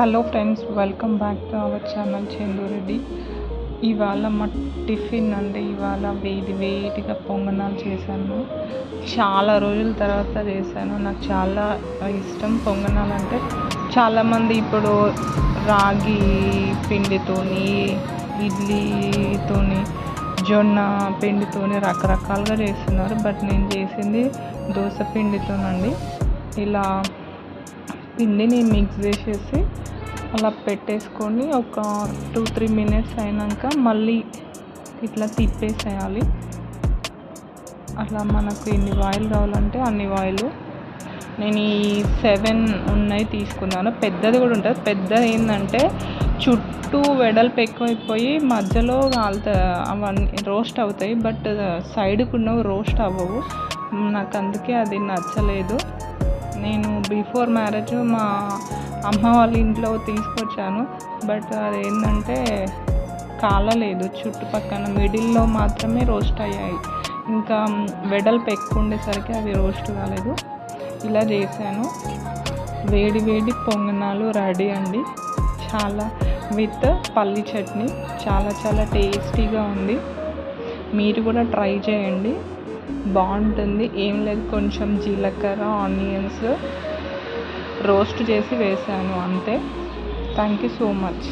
Hello friends, welcome back to our channel Chandu Reddy. ఇవాళ మా tiffin అంటే ఇవాళ వేడిగా పొంగనాలు చేశాను. చాలా రోజుల తర్వాత చేశాను. నాకు చాలా ఇష్టం పొంగనాలు అంటే. చాలామంది ఇప్పుడు రాగి పిండితోని, ఇడ్లీతోని, జొన్న పిండితోని రకరకాలుగా చేస్తున్నారు. బట్ నేను చేసింది దోశ పిండితోనండి. ఇలా పిండిని మిక్స్ చేసేసి అలా పెట్టేసుకొని ఒక 2-3 మినిట్స్ అయినాక మళ్ళీ ఇట్లా తిప్పేసేయాలి. అట్లా మనకు ఎన్ని వాయిల్ కావాలంటే అన్ని వాయిలు. నేను ఈ 7 ఉన్నాయి తీసుకున్నాను. పెద్దది కూడా ఉంటుంది. పెద్దది ఏంటంటే చుట్టూ వెడల్పు ఎక్కువైపోయి మధ్యలో అవన్నీ రోస్ట్ అవుతాయి. బట్ సైడ్కి ఉన్నవి రోస్ట్ అవ్వవు. నాకు అందుకే అది నచ్చలేదు. నేను బిఫోర్ మ్యారేజ్ మా అమ్మ వాళ్ళ ఇంట్లో తీసుకొచ్చాను. బట్ అది ఏంటంటే కాలలేదు. చుట్టుపక్కల మిడిల్లో మాత్రమే రోస్ట్ అయ్యాయి. ఇంకా వెడల్పు ఎక్కువ ఉండేసరికి అవి రోస్ట్ కాలేదు. ఇలా చేశాను. వేడి పొంగనాలు రెడీ అండి. చాలా విత్ పల్లి చట్నీ చాలా టేస్టీగా ఉంది. మీరు కూడా ట్రై చేయండి, బాగుంటుంది. ఏం లేదు, కొంచెం జీలకర్ర, ఆనియన్స్ రోస్ట్ చేసి వేసాను అంతే. Thank you so much.